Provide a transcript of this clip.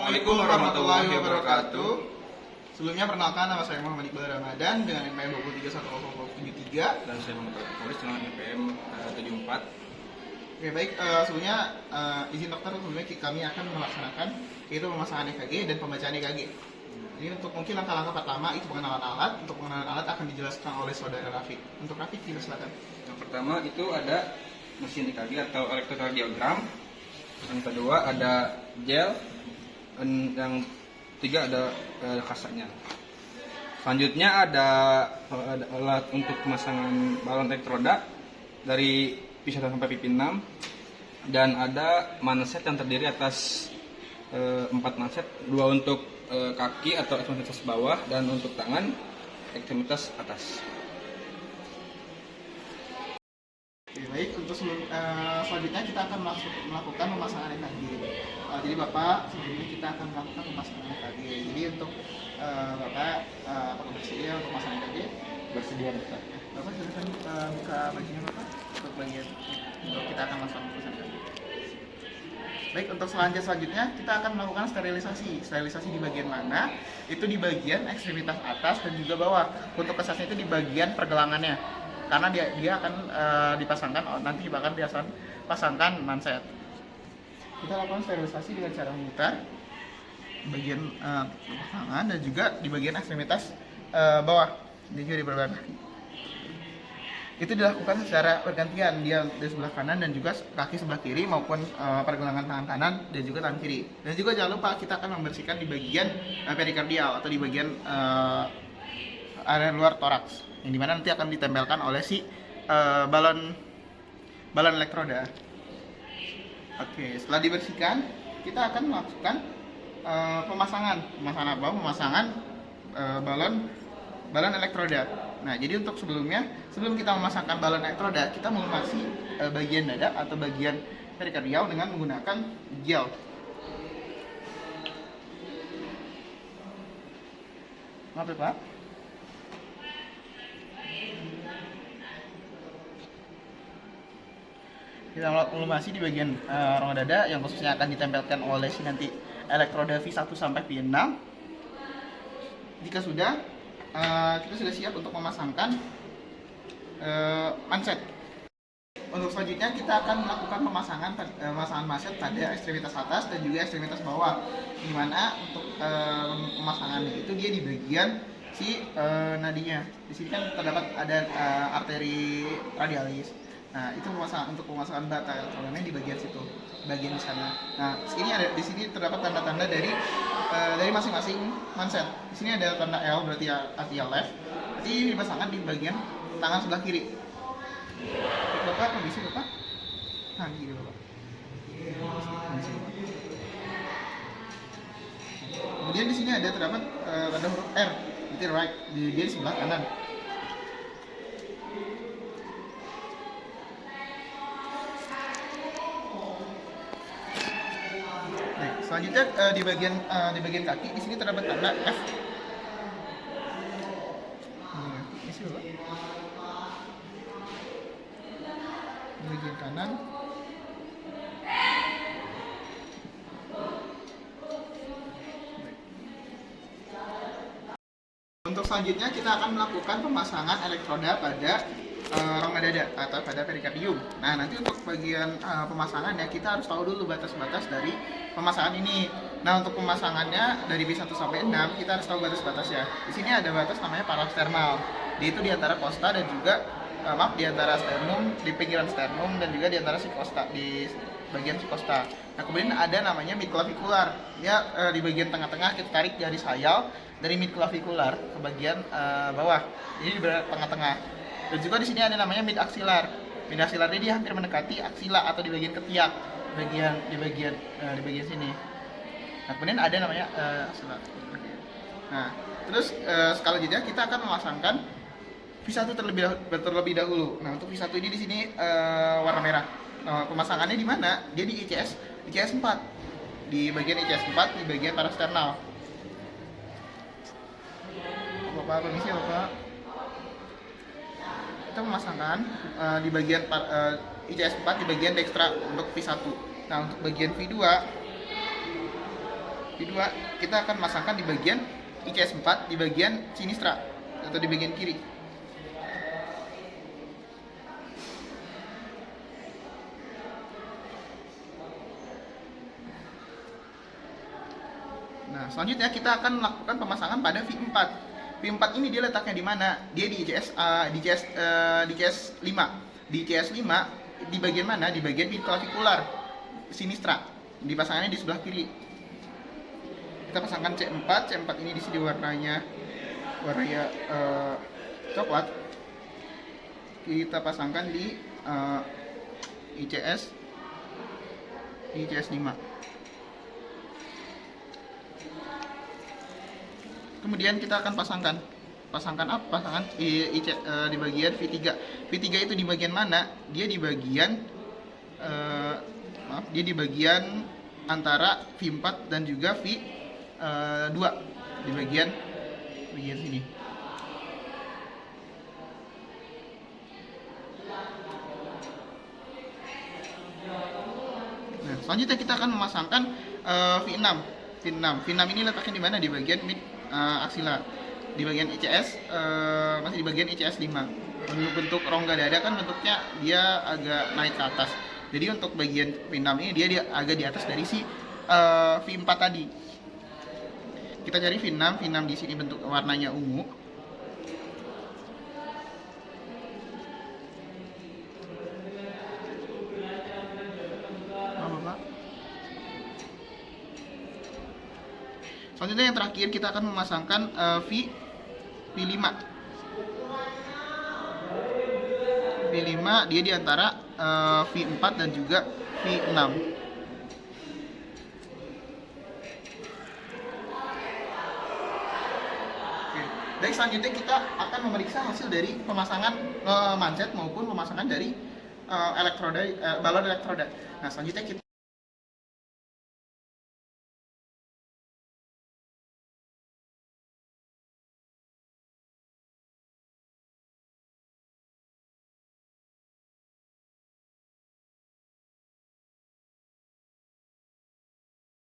Assalamualaikum warahmatullahi wabarakatuh. Sebelumnya perkenalkan, nama saya Muhammad Iqbal Ramadan dengan NPM 231073 dan saya Muhammad Polis dengan NPM 74. Oke, baik. Sebelumnya izin dokter, sebelumnya kami akan melaksanakan yaitu pemasangan EKG dan pembacaan EKG. Jadi untuk mungkin langkah-langkah pertama itu pengenalan alat. Untuk pengenalan alat akan dijelaskan oleh saudara Rafiq. Untuk Rafiq, silakan. Yang pertama itu ada mesin EKG atau elektrokardiogram. Yang kedua ada gel. Dan yang ketiga ada kasanya. Selanjutnya ada alat untuk pemasangan balon elektroda dari P1 sampai P6, dan ada manset yang terdiri atas 4 manset, 2 untuk kaki atau ekstremitas bawah, dan untuk tangan ekstremitas atas. Oke, baik. Untuk selanjutnya kita akan melakukan pemasangan EKG. Jadi Bapak, sebelumnya kita akan melakukan pemasangan EKG. Jadi untuk Bapak, apakah bersedia untuk pemasangan EKG? Bersedia, dokter. Bapak silakan buka bajunya Bapak untuk bagian untuk kita akan melakukan pemasangan EKG. Baik, untuk selanjutnya kita akan melakukan sterilisasi. Sterilisasi di bagian mana? Itu di bagian ekstremitas atas dan juga bawah. Untuk kesasnya itu di bagian pergelangannya. Karena dia akan dipasangkan, nanti bahkan pasangkan manset. Kita lakukan sterilisasi dengan cara memutar bagian tangan dan juga di bagian ekstremitas bawah, dan juga di belakang. Itu dilakukan secara bergantian, dia di sebelah kanan dan juga kaki sebelah kiri maupun pergelangan tangan kanan dan juga tangan kiri. Dan juga jangan lupa kita akan membersihkan di bagian perikardial atau di bagian area luar toraks, yang dimana nanti akan ditempelkan oleh si balon elektroda. Oke, setelah dibersihkan, kita akan melakukan pemasangan balon elektroda. Nah, jadi untuk sebelum kita memasangkan balon elektroda, kita melumasi bagian dada atau bagian perikardial dengan menggunakan gel. Maaf ya, Pak. Kita melumasi di bagian rongga dada yang khususnya akan ditempelkan oleh si nanti elektroda V1 sampai V6. Jika sudah, kita sudah siap untuk memasangkan manset. Untuk selanjutnya kita akan melakukan pemasangan manset pada ekstremitas atas dan juga ekstremitas bawah. Di mana untuk pemasangannya itu dia di bagian si nadinya. Di sini kan terdapat ada arteri radialis. Nah, itu untuk pemasangan bata elektrodanya di bagian situ, bagian di sana. Nah, di sini terdapat tanda-tanda dari masing-masing manset. Di sini ada tanda L, berarti artinya left. Berarti ini dipasangkan di bagian tangan sebelah kiri. Bapak, kondisi Bapak? Nah, gini Bapak. Kondisi Bapak. Kemudian di sini ada terdapat tanda huruf R, berarti right, di bagian sebelah kanan. Selanjutnya di bagian kaki di sini terdapat tanda F. Di bagian kanan. Untuk selanjutnya kita akan melakukan pemasangan elektroda pada rongga dada atau pada perikardium. Nah, nanti untuk bagian pemasangannya kita harus tahu dulu batas-batas dari pemasangan ini. Nah, untuk pemasangannya dari P1 sampai 6 kita harus tahu batas-batasnya. Di sini ada batas namanya parasternal. Itu di antara costa dan juga di antara sternum, di pinggiran sternum, dan juga di antara costa, di bagian costa. Nah, kemudian ada namanya midclavicular. Ya, di bagian tengah-tengah kita tarik jari sayal dari midclavicular ke bagian bawah. Ini di tengah-tengah. Dan juga di sini ada namanya mid axilar. Mid axilar ini dia hampir mendekati aksila atau di bagian ketiak, di bagian sini. Nah, kemudian ada namanya axilar. Nah, terus selanjutnya kita akan memasangkan V1 terlebih dahulu. Nah, untuk V1 ini di sini warna merah. Nah, pemasangannya di mana? Dia di ICS 4. Di bagian ICS 4 di bagian parasternal. Bapak, permisi Bapak. Kita memasangkan di bagian ICS 4 di bagian dekstra untuk V1. Nah, untuk bagian V2 V2 kita akan masangkan di bagian ICS 4 di bagian sinistra atau di bagian kiri. Nah, selanjutnya kita akan melakukan pemasangan pada V4. V4 ini dia letaknya di mana? Dia di ICS di ICS 5. Di ICS 5 di bagian mana? Di bagian clavikular sinistra. Dipasangannya di sebelah kiri. Kita pasangkan C4. C4 ini di sini warnanya coklat. Kita pasangkan di ICS 5. Kemudian kita akan pasangkan di bagian V3. V3 itu di bagian mana? Dia di bagian dia di bagian antara V4 dan juga V2 di bagian sini. Nah, selanjutnya kita akan memasangkan V6. V6 ini letaknya di mana? Di bagian mid aksila, di bagian ICS masih di bagian ICS 5. Bentuk rongga dada kan bentuknya dia agak naik ke atas. Jadi untuk bagian V6 ini dia agak di atas dari si V4 tadi. Kita cari V6 di sini bentuk warnanya ungu. Selanjutnya yang terakhir kita akan memasangkan V5. V5 dia di antara V4 dan juga V6. Oke. Dan selanjutnya kita akan memeriksa hasil dari pemasangan manset maupun pemasangan dari balon elektroda. Nah, selanjutnya kita